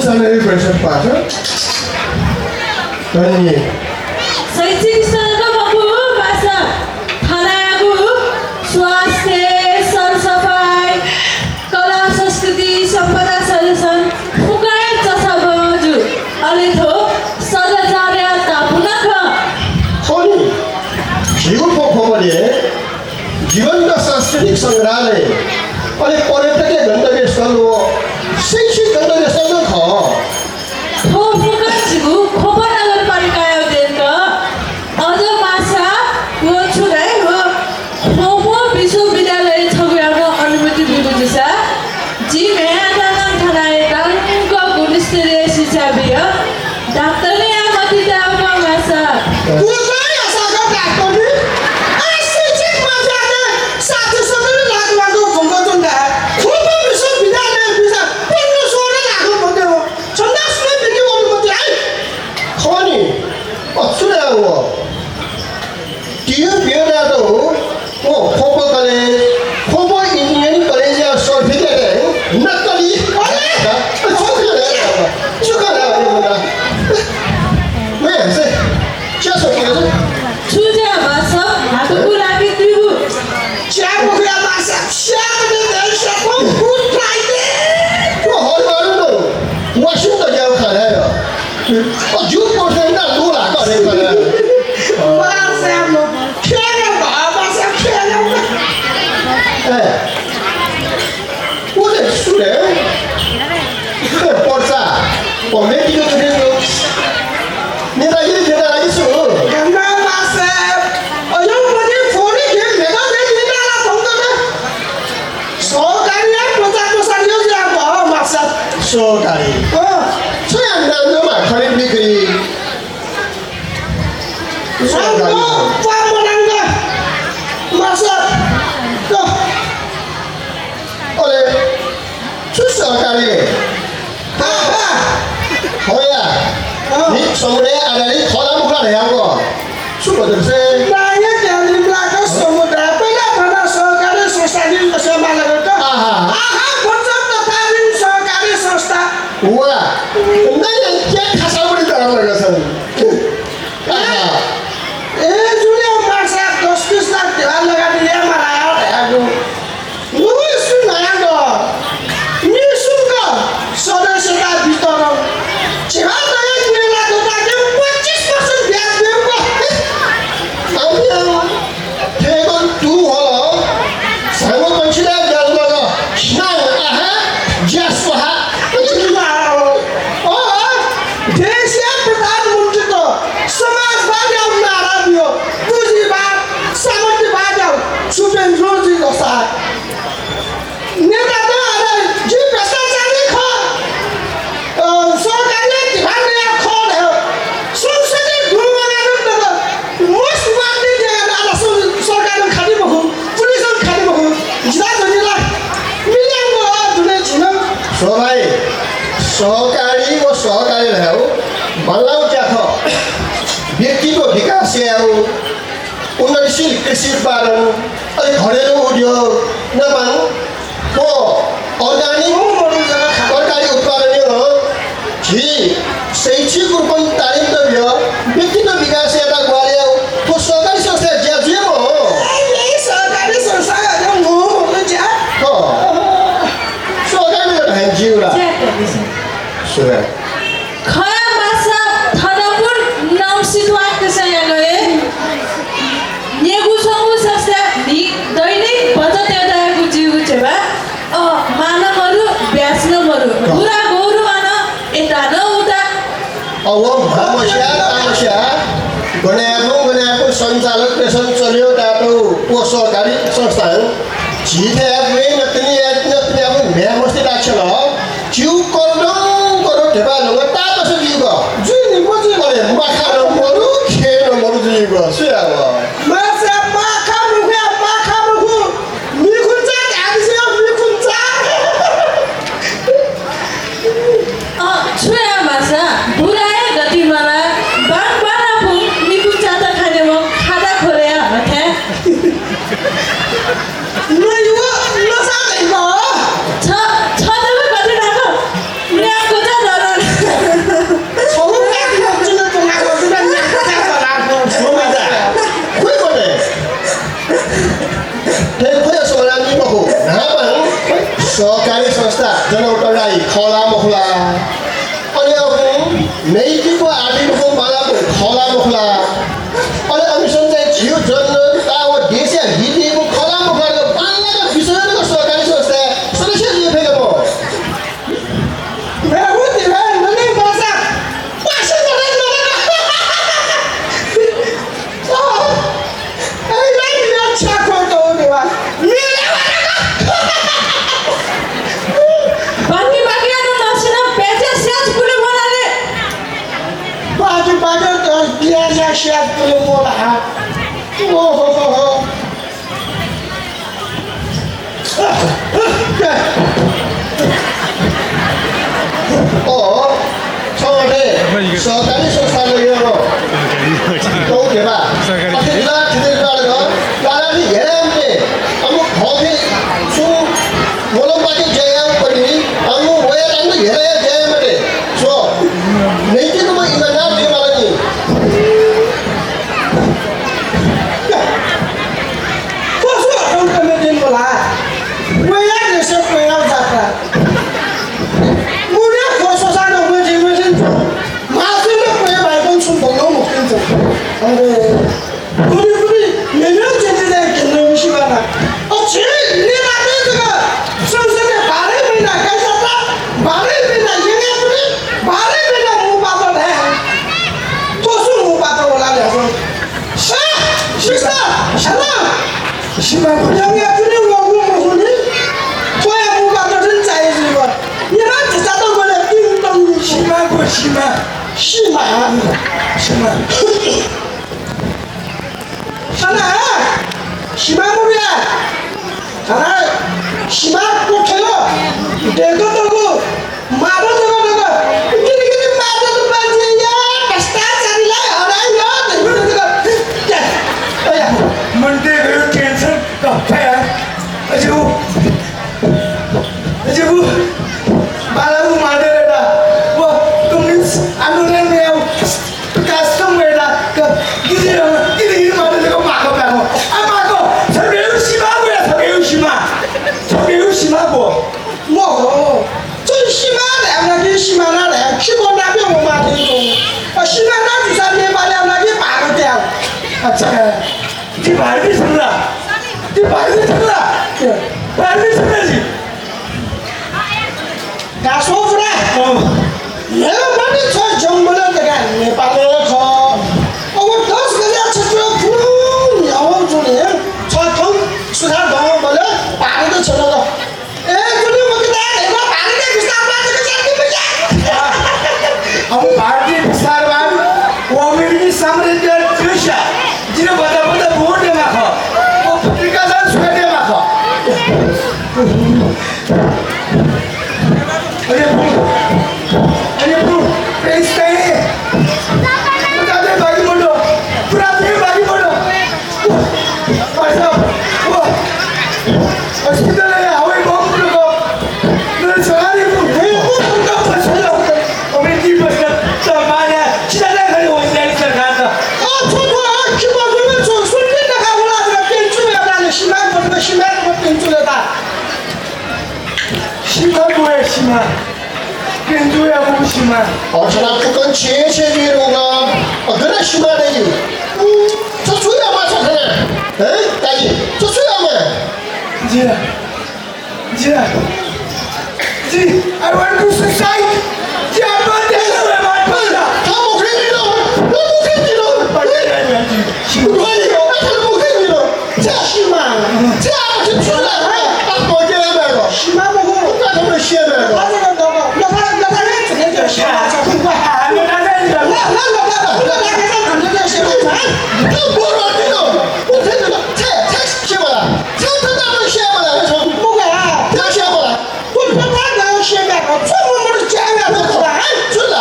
salary pressure पास अनि शैक्षिक स्तरका बाबु भाषा खानाको स्वास्थ्य सरसफाई कला संस्कृति सम्पदा संरक्षण फुकाय जसा बजु अलेथो सदाचार्य तापुनख खोनी जीवको खोमले जीवन्त सांस्कृतिक संग्रहालय अनि पर्यटकीय गन्तव्य स्थल हो शैक्षिक गन्तव्य स्थल ख हो फुकाचिगु खोप नगरपालिका अध्यक्ष अझ माछा हो छुराइ हो खोपो विश्वविद्यालय छगुयाको अनुमति दिनुदिसा जी मेहादानम ठराए दाङको गुणस्तरीय शिक्षा बिय डाक्टरले आमति दामा माछा कुनै आशाका डाक्टरले शिक्षित मान्छेले साथी सबैले लाग्लाको भङ्ग चन्दा खोपो विश्वविद्यालय बिसा पन्नु सोरे लाग्नु भन्दै हो चन्दा सुने बिकी अनुमति आइ खोनी अछुले हो त्यो बिरादो ओ खोपो कलेज खोपो इन्जिनियरिङ कलेज या सर्टिफिकेट नक्कली छुजा भाषा हातको लागि दिगु च्यामुखिया माछा स्यामले देशको फुड फ्राइडे माछामा खेल भयो माछा खेल गङ्गा माछा अझ पनि फोनी खेल भेगा निकाला भङ्गले सहकारीले प्रचारको सहयोग भयो माछा सहकारी खरिद बिक्री राम्रो पामनाङ्ग माछा अरे सहकारी होया नि समुदाय आधारित खला मुखला ल्याएको सुपदरसे प्राय ज्ञानीलाको समुदाय पहिला भन्दा सहकारी संस्थाले सम्हालेर त आहा भन्छ तथा सहकारी संस्था वा नै के खासा पनि तर लगाछन् ए जुले माछा 10-20 लाख ध्यान लगाएर यहाँ मरायो ढ्यागो नुई सुनायो निशुल्क सदस्यता वितरण छिहानले मेला दोकानले 25% ब्याज दिएको ठेगन तू होला सानो मान्छेले ब्याज लगा ना आहा ज्यास पहा देशीय प्रधानमन्त्रीको समाजवादी नारा दियो पुँजीवाद सामर्थ्यवाद शुभेन्द्रजी जस्ता नेता त अरे जी भ्रष्टाचारी ख सरकारले ध्यान दिएर खोल्यो संसदीय ढुङ्गामा त मोस्ट वान्टेड दिएर सरकारले खाली बखु पुलिसले खाली बखु जिल्लाधनीलाई मिल्याङ्गो जुनै छिन सबै सहकारी व सहकारी ल्याऊ बल्लाउ च्याख व्यक्तिको विकास ल्याऊ उन्नतिशील कृषि उत्पादन अनि घरेलु उद्योग नभन् हो अर्ग्यानिक तरकारी उत्पादन हो झी शैक्षिक रूपमा तालिम त भयो व्यक्तिको विकास यता गऱ्यो त्यो सहकारी संस्था ज्याजियो हो यही सरकारी संस्थाहरू हो ज्या सहकारीले ढाइ जिउला सुरा खया माछा थनपुर नाम सिधुवाक त्यसैया गए नेगु समूह संस्था दैनिक बचत एउटाको जीव छेवा मानवहरू व्यास्नहरू पुरा गौरव मान यता न उता अब समस्या गण्याको सञ्चालक पेसन चल्यो तातो ओ सहकारी संस्था झिथे आफै नतनी अब म्यामस्ती राख्छ ल जिउ करो ठेपा लगा तातो छ जिउ जुन पछि गरे माखा नम्बरु खे नम्बरु जिउ सुया माछा माखा मुखु मिखुन्छ ढाकिसक्यो मिखुन्छ छुया माछा बुराए गति मला बाङबाना फुङ निकु चाता खाने म खादा खोरे हथे न यो नसादैन छ छ दब गति राख न्याको जा 먹라. 아니 하고 메이지고 아디고 말하고 콜라 먹라. 아니 암선대 지우 전는 따고 대시야 이디고 콜라 먹라고 빵나가 비서는 거 소가리 소세. 소리셔지 옆에 뭐. 왜 어디 왜 너네 봐서 와서 너네 아이 나 차고 또 어디 와 बाकी बाकी आने नसीना पैसे सेज पुले बनाने बाजू बाजू तो किया जा शायद तुम बोला ओ हो 처음에 소가리 소사를 또 대봐. 내가 그대로 하는 거 나라는 예람데 아무 거기 수 원어까지 제약 거리 아무 왜라는 예라야 제약을 저 내지도 뭐 이만 나지 말아니 거수 안 가면 된 거라 왜야 그래서 왜야 잡다 우리가 거수 사는 거지 마술로 왜 말건 좀 너무 힘들어 근데 우리 내년 제대로 get는 시간아 제일 네 나한테가 선생님 바람이나 가셨다 바람이나 영향분이 바람이나 못 받아내 도수 못 받아오라면서 식사 샤나 시방 영향분이 오고 뭐니 뭐야 못 받아든 자이지 뭐 이런 짓자도 그래 띵동 심하고 심하 하나 심하고야 하나 심하 못해요 내가 너고 말아줘가 이렇게 말아도 맞지야 스타 자리야 알아요 이거 야 Monday will cancel the fair. Ajibu, balamu madera. Wah, tumis anu nemu custom weda. Gini madera ko mako kamo. Amako, sabeu shima bo. 뭐, 좀 심하네. 아무나게 심하나래. 시골 나면 뭐 말이고. 심하나 주사님 말이 아무나게 막을게요. Acha, di bari sana. Bari sana. 나 소프라. 내가 많이 저 정보를 내가 네팔에 가. 다섯 가지 책으로 푸른 영어 중에 저통 수사 동원 걸려 빠르게 전화가. 그리 먹다 내가 빠르게 비싼 맛을 잡는 거야. Aku parti besar ban, wamil ini sampai dia terusya. Jika bata bohong dia makho, perikasan suka dia makho. Ayo bro, pesta ini. Kita ada bagi bodoh, berarti bagi bodoh. Pasal, wah, hospital ya, awak bawa bodoh. Nanti sehari pun, bukan pasal. Komedi pasal samanya, kita dah kali wajar serkata. 저거 기본적으로 저 손님 나가고 나서 벤츠에 심한 거 벤츠에다. 심하고야 심하. 벤조야 보고 심하. 어쩌나 그건 제체비로가 그래 심하네지. 저 소야 마서 그래. 에? 따지 저 소야 마. Ji, I want to suicide. Ji, I want to suicide. 다 못해지러. 너 못해지러. 아니 못해지러. 자 심한. 자 아버지 출라. 딱 먹게 말고. 심한 거고. 딱 한번 시에 말고. 나중에 너가 나중에 주내줘 심한 저 그거. Anu nada ni. 너 뭐로 하지너? 못해지러. 차 시켜봐라. 차 타다면 시해봐라. 저 뭐가? 차 시해봐라. 불편하다 심하고 소문으로 짱아 먹어라. 출라.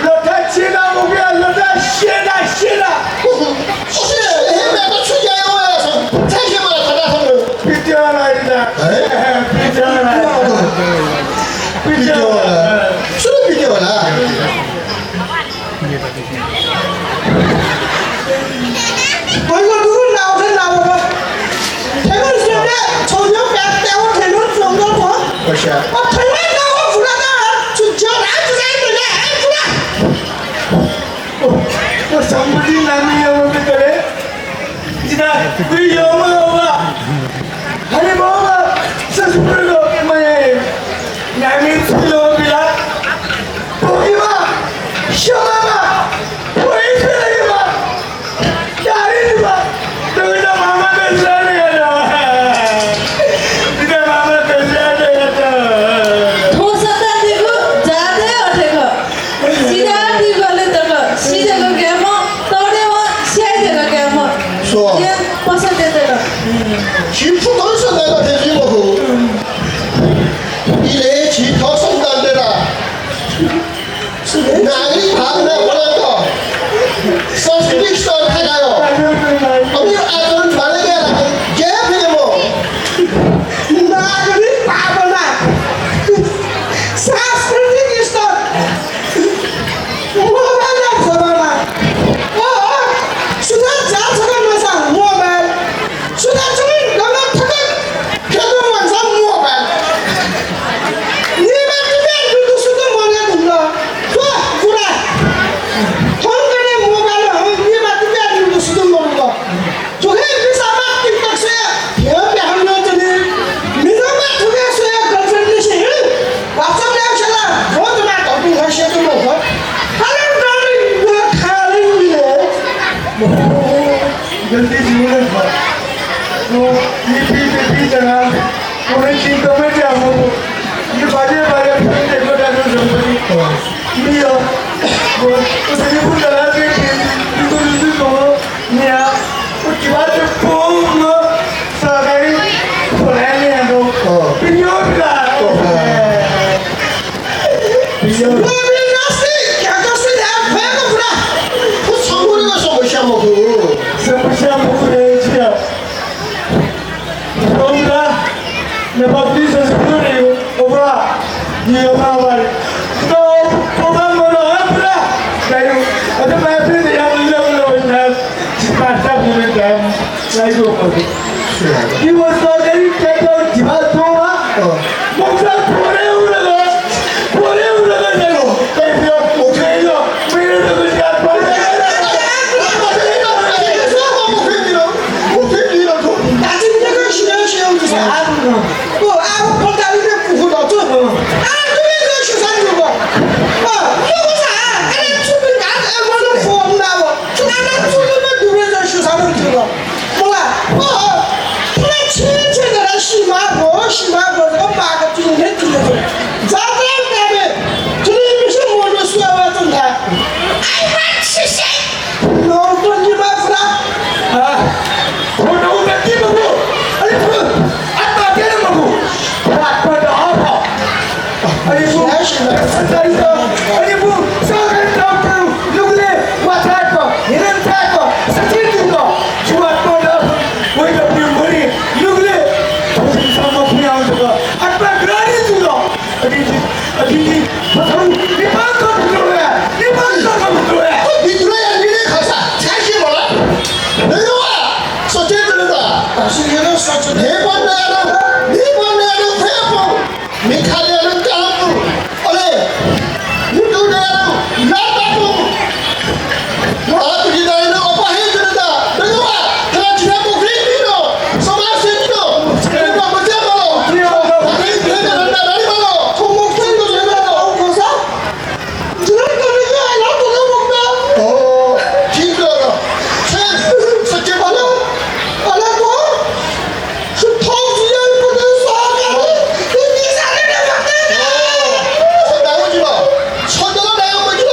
Lota China mobil, lota China. 해매도 추자요에서 차 시해봐라. 타다서는. Video lah 비디오라. 술은 비디오라. 이거 누구 나오봐. 대본 쓰는데 저녁 때 되는 정도 뭐? 보시야. 정말 나와 불안하. 진짜 우리 남이 영어를 그래? 지나 우리 영어가 아니 뭐가 서스프로도 뭐야 남이 틀려오기라 보기마 시험하마 보이스라기마 야리지마 너희가 마마 뱃살이 가자 네가 마마 뱃살이 가자 ठोसता देखो जाते उठेको सीधा दी बोले तको सीधेको गेम तोड़े वो सीधेको गेम 좋아. ये पसंद है तेरा 지푸던서 내가 되지 뭐고. 이래 지터 성단대라. 나이 방나 보내고. 선스픽스터 하나요. 어디 아들 바르게 하라. 개피게 뭐. 나그리 바보나 사스르틱 있어 뭐가 잡아라 수다 자처럼 뭐만 수다 좀 너무 탁 그래도 완전 뭐만 니만 그냥 누구 수도 뭐냐 눌러 그래 통근에 뭐만 니만 그냥 누구 수도 모르는 거 저게 비싸만 김박수야 옆에 한 명들이 미소만 두개 수야 걸쳐있는 시 와서면 셔라 모두만 너무 하셔도 뭐고 하는 거는 뭐 가는 일에 जल्दी जीवन वो ये पी जगह उन्हें चिंता में क्या हो ये बाजे बाजे देखो डालो संपत्ति नहीं हो वो उसे भी कुछ डरा के इनको इनको कहो निया वो किवाड़ से पोंग सागरी पुराने हैं तो पिन्यों बिला पिन्यों 뭐를 nasty 격투스 내 배가 부라 그 성물이 가서 뭐시야 뭐고. समस्या मुझे है चिया रोमरा मैं बापी से सुन रही हूँ ओबरा ये ओबरा तो ओबरा मरो है पूरा नहीं अरे मैं फिर यहाँ मुझे बोलो इतना चिपकाता पूरे टाइम नहीं को बोलो कि वो सागरी क्या तो जीवा तो हुआ मुझे पूरे उड़ेगा नहीं कैसे मुझे यो मेरे तो कुछ याद पड़ जाएगा 나중에 그 시험 주세요 뭐 아무 꼴다리를 부고 넣죠 아 그래 그 시선 주고 누구사 아니 죽은 나는 후엄 나고 나는 죽으면 누구서 시선을 들어 몰라 그래 친체들은 심하고 엄마가 뒤에 들려줘 자들 때문에 들으면서 모두 수업하던데 아이고 치세 너도 니 마프라 वो लोग व्यक्ति बबू अरे वो आत्मा क्या बबू आत्मा तो आप हो अरे वो सच्चाई तो अरे वो सागर डॉक्टर लोग ने वाचा को हिरन था को सचिन को जो आत्मा तो वही अपनी मरी लोग ने सब अपने आउट को आत्मा ग्रानी तो अभी बताओ निपात को है 미드로야 니네 가사 다시 몰라. 내려와. 서재 들어가. 당신은 소주 네번 내는 회복. 미카리아는 깜부. 어래. 유두내는 라따부. 아들이 나이는 오빠 해주는다. 내려와. 그냥 지나고 그리미노. 소마스미노. 그리고 먼저 말로. 나중에 그래도 나 많이 말로. 통목전도 제대로 고사 저런 거는 나도 먹다 힘들어. 서재 말로. 알아도 그 통수열 보는 사람이 그 미사를 먹다 나오지 마. 손들어 나오지 마.